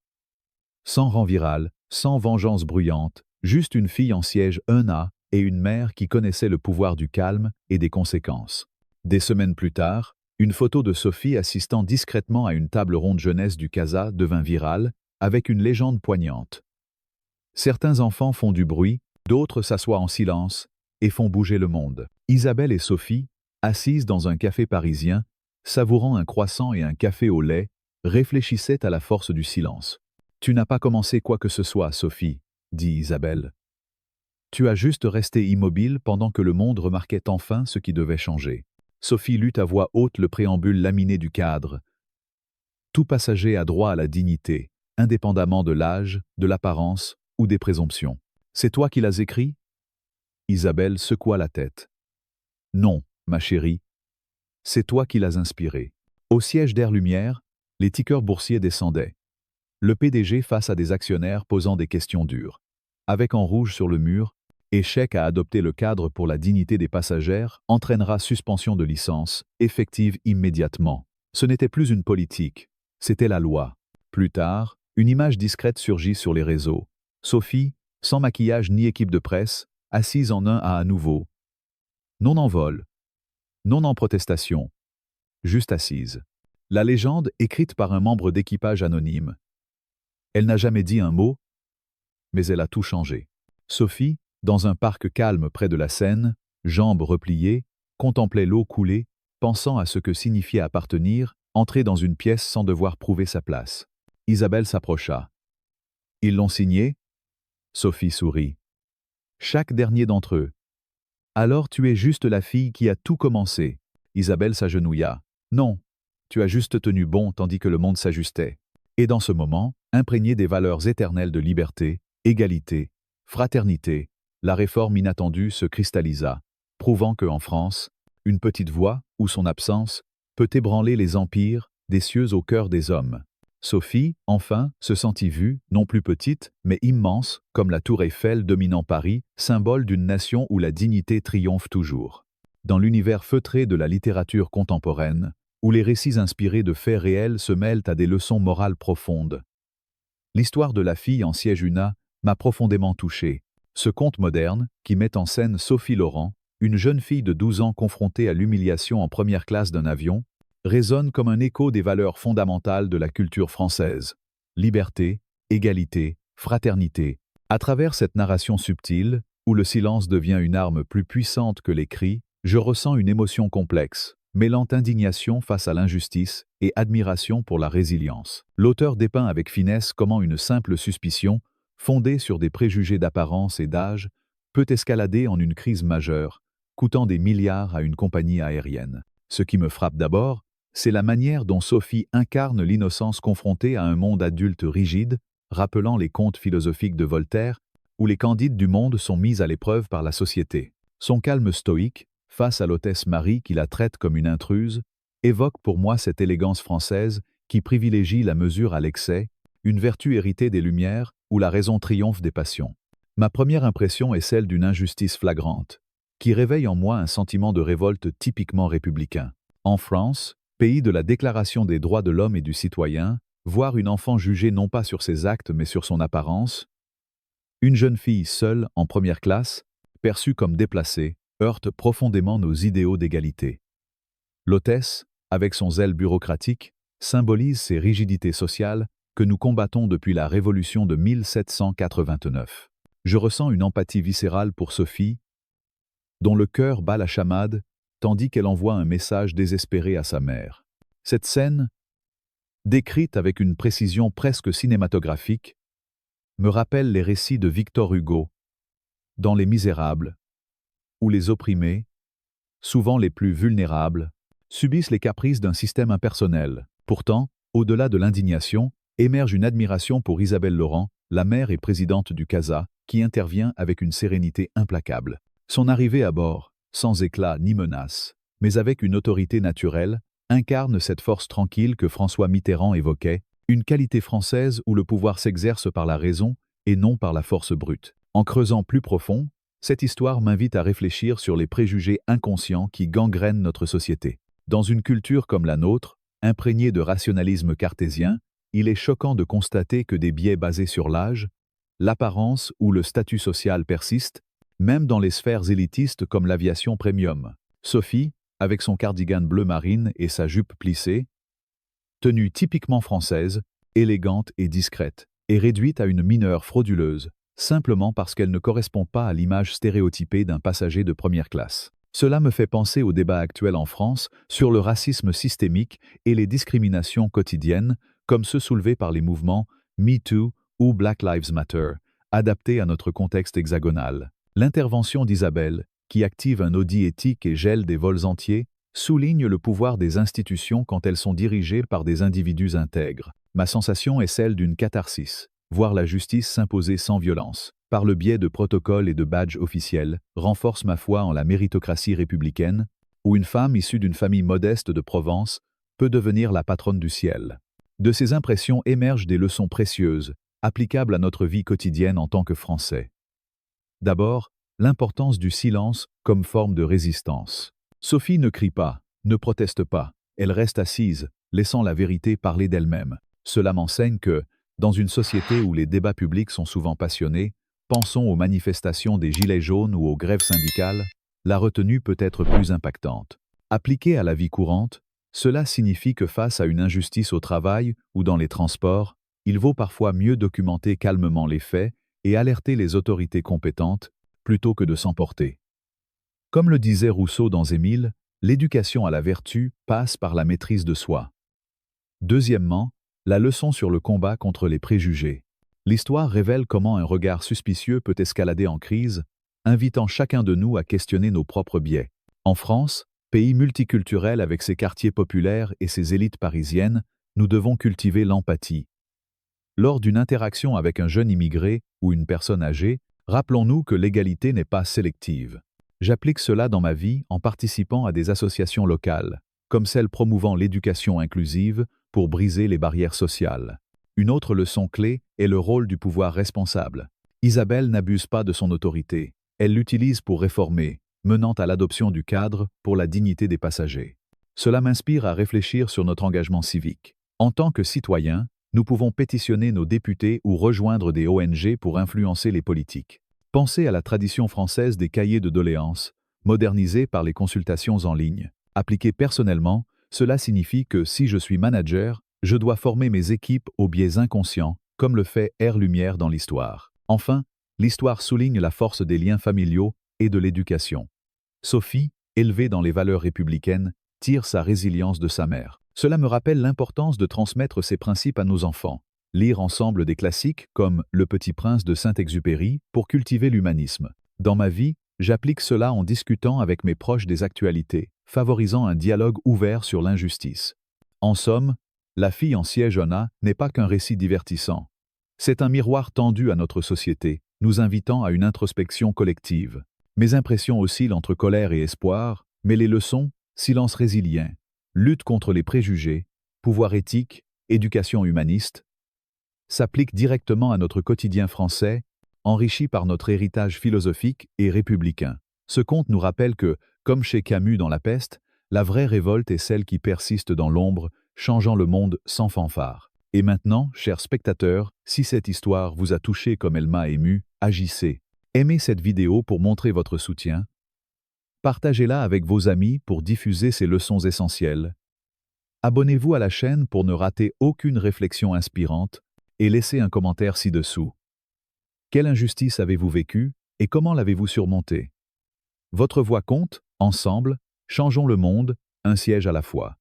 Sans rang viral, sans vengeance bruyante, juste une fille en siège 1A et une mère qui connaissait le pouvoir du calme et des conséquences. Des semaines plus tard, une photo de Sophie assistant discrètement à une table ronde jeunesse du CASA devint virale, avec une légende poignante. Certains enfants font du bruit, d'autres s'assoient en silence et font bouger le monde. Isabelle et Sophie, assises dans un café parisien, savourant un croissant et un café au lait, réfléchissaient à la force du silence. « Tu n'as pas commencé quoi que ce soit, Sophie, » dit Isabelle. Tu as juste resté immobile pendant que le monde remarquait enfin ce qui devait changer. Sophie lut à voix haute le préambule laminé du cadre. Tout passager a droit à la dignité, indépendamment de l'âge, de l'apparence ou des présomptions. C'est toi qui l'as écrit? Isabelle secoua la tête. Non, ma chérie, c'est toi qui l'as inspiré. Au siège d'Air Lumière, les tickers boursiers descendaient. Le PDG face à des actionnaires posant des questions dures. Avec en rouge sur le mur, échec à adopter le cadre pour la dignité des passagères entraînera suspension de licence, effective immédiatement. Ce n'était plus une politique, c'était la loi. Plus tard, une image discrète surgit sur les réseaux. Sophie, sans maquillage ni équipe de presse, assise en un à nouveau. Non en vol, non en protestation, juste assise. La légende écrite par un membre d'équipage anonyme. Elle n'a jamais dit un mot, mais elle a tout changé. Sophie, dans un parc calme près de la Seine, jambes repliées, contemplait l'eau couler, pensant à ce que signifiait appartenir, entrer dans une pièce sans devoir prouver sa place. Isabelle s'approcha. Ils l'ont signé? Sophie sourit. Chaque dernier d'entre eux. Alors tu es juste la fille qui a tout commencé. Isabelle s'agenouilla. Non, tu as juste tenu bon tandis que le monde s'ajustait. Et dans ce moment, imprégné des valeurs éternelles de liberté, égalité, fraternité, la réforme inattendue se cristallisa, prouvant que en France, une petite voix, ou son absence, peut ébranler les empires, des cieux au cœur des hommes. Sophie, enfin, se sentit vue, non plus petite, mais immense, comme la tour Eiffel dominant Paris, symbole d'une nation où la dignité triomphe toujours. Dans l'univers feutré de la littérature contemporaine, où les récits inspirés de faits réels se mêlent à des leçons morales profondes. L'histoire de la fille en siège una m'a profondément touché. Ce conte moderne, qui met en scène Sophie Laurent, une jeune fille de 12 ans confrontée à l'humiliation en première classe d'un avion, résonne comme un écho des valeurs fondamentales de la culture française. Liberté, égalité, fraternité. À travers cette narration subtile, où le silence devient une arme plus puissante que les cris, je ressens une émotion complexe, mêlant indignation face à l'injustice et admiration pour la résilience. L'auteur dépeint avec finesse comment une simple suspicion, fondée sur des préjugés d'apparence et d'âge, peut escalader en une crise majeure, coûtant des milliards à une compagnie aérienne. Ce qui me frappe d'abord, c'est la manière dont Sophie incarne l'innocence confrontée à un monde adulte rigide, rappelant les contes philosophiques de Voltaire, où les candides du monde sont mis à l'épreuve par la société. Son calme stoïque, face à l'hôtesse Marie qui la traite comme une intruse, évoque pour moi cette élégance française qui privilégie la mesure à l'excès, une vertu héritée des Lumières où la raison triomphe des passions. Ma première impression est celle d'une injustice flagrante, qui réveille en moi un sentiment de révolte typiquement républicain. En France, pays de la Déclaration des droits de l'homme et du citoyen, voir une enfant jugée non pas sur ses actes mais sur son apparence, une jeune fille seule en première classe, perçue comme déplacée, heurte profondément nos idéaux d'égalité. L'hôtesse, avec son zèle bureaucratique, symbolise ces rigidités sociales que nous combattons depuis la Révolution de 1789. Je ressens une empathie viscérale pour Sophie, dont le cœur bat la chamade, tandis qu'elle envoie un message désespéré à sa mère. Cette scène, décrite avec une précision presque cinématographique, me rappelle les récits de Victor Hugo, dans Les Misérables, où les opprimés, souvent les plus vulnérables, subissent les caprices d'un système impersonnel. Pourtant, au-delà de l'indignation, émerge une admiration pour Isabelle Laurent, la mère et présidente du CASA, qui intervient avec une sérénité implacable. Son arrivée à bord, sans éclat ni menace, mais avec une autorité naturelle, incarne cette force tranquille que François Mitterrand évoquait, une qualité française où le pouvoir s'exerce par la raison et non par la force brute. En creusant plus profond, cette histoire m'invite à réfléchir sur les préjugés inconscients qui gangrènent notre société. Dans une culture comme la nôtre, imprégnée de rationalisme cartésien, il est choquant de constater que des biais basés sur l'âge, l'apparence ou le statut social persistent, même dans les sphères élitistes comme l'aviation premium. Sophie, avec son cardigan bleu marine et sa jupe plissée, tenue typiquement française, élégante et discrète, est réduite à une mineure frauduleuse, simplement parce qu'elle ne correspond pas à l'image stéréotypée d'un passager de première classe. Cela me fait penser au débat actuel en France sur le racisme systémique et les discriminations quotidiennes, comme ceux soulevés par les mouvements MeToo ou Black Lives Matter, adaptés à notre contexte hexagonal. L'intervention d'Isabelle, qui active un audit éthique et gèle des vols entiers, souligne le pouvoir des institutions quand elles sont dirigées par des individus intègres. Ma sensation est celle d'une catharsis, voir la justice s'imposer sans violence, par le biais de protocoles et de badges officiels, renforce ma foi en la méritocratie républicaine, où une femme issue d'une famille modeste de Provence peut devenir la patronne du ciel. De ces impressions émergent des leçons précieuses, applicables à notre vie quotidienne en tant que Français. D'abord, l'importance du silence comme forme de résistance. Sophie ne crie pas, ne proteste pas, elle reste assise, laissant la vérité parler d'elle-même. Cela m'enseigne que, dans une société où les débats publics sont souvent passionnés, pensons aux manifestations des Gilets jaunes ou aux grèves syndicales, la retenue peut être plus impactante. Appliquée à la vie courante, cela signifie que face à une injustice au travail ou dans les transports, il vaut parfois mieux documenter calmement les faits et alerter les autorités compétentes plutôt que de s'emporter. Comme le disait Rousseau dans Émile, l'éducation à la vertu passe par la maîtrise de soi. Deuxièmement, la leçon sur le combat contre les préjugés. L'histoire révèle comment un regard suspicieux peut escalader en crise, invitant chacun de nous à questionner nos propres biais. En France, pays multiculturel avec ses quartiers populaires et ses élites parisiennes, nous devons cultiver l'empathie. Lors d'une interaction avec un jeune immigré ou une personne âgée, rappelons-nous que l'égalité n'est pas sélective. J'applique cela dans ma vie en participant à des associations locales, comme celle promouvant l'éducation inclusive pour briser les barrières sociales. Une autre leçon clé est le rôle du pouvoir responsable. Isabelle n'abuse pas de son autorité. Elle l'utilise pour réformer, menant à l'adoption du cadre pour la dignité des passagers. Cela m'inspire à réfléchir sur notre engagement civique. En tant que citoyens, nous pouvons pétitionner nos députés ou rejoindre des ONG pour influencer les politiques. Pensez à la tradition française des cahiers de doléances, modernisés par les consultations en ligne. Appliqué personnellement, cela signifie que si je suis manager, je dois former mes équipes aux biais inconscients, comme le fait Air Lumière dans l'histoire. Enfin, l'histoire souligne la force des liens familiaux et de l'éducation. Sophie, élevée dans les valeurs républicaines, tire sa résilience de sa mère. Cela me rappelle l'importance de transmettre ces principes à nos enfants. Lire ensemble des classiques comme Le Petit Prince de Saint-Exupéry pour cultiver l'humanisme. Dans ma vie, j'applique cela en discutant avec mes proches des actualités, favorisant un dialogue ouvert sur l'injustice. En somme, La fille en siège Ona n'est pas qu'un récit divertissant. C'est un miroir tendu à notre société, nous invitant à une introspection collective. Mes impressions oscillent entre colère et espoir, mais les leçons, silence résilient, lutte contre les préjugés, pouvoir éthique, éducation humaniste, s'appliquent directement à notre quotidien français, enrichi par notre héritage philosophique et républicain. Ce conte nous rappelle que, comme chez Camus dans La Peste, la vraie révolte est celle qui persiste dans l'ombre, changeant le monde sans fanfare. Et maintenant, chers spectateurs, si cette histoire vous a touché comme elle m'a ému, agissez. Aimez cette vidéo pour montrer votre soutien. Partagez-la avec vos amis pour diffuser ces leçons essentielles. Abonnez-vous à la chaîne pour ne rater aucune réflexion inspirante et laissez un commentaire ci-dessous. Quelle injustice avez-vous vécue et comment l'avez-vous surmontée? Votre voix compte, ensemble, changeons le monde, un siège à la fois.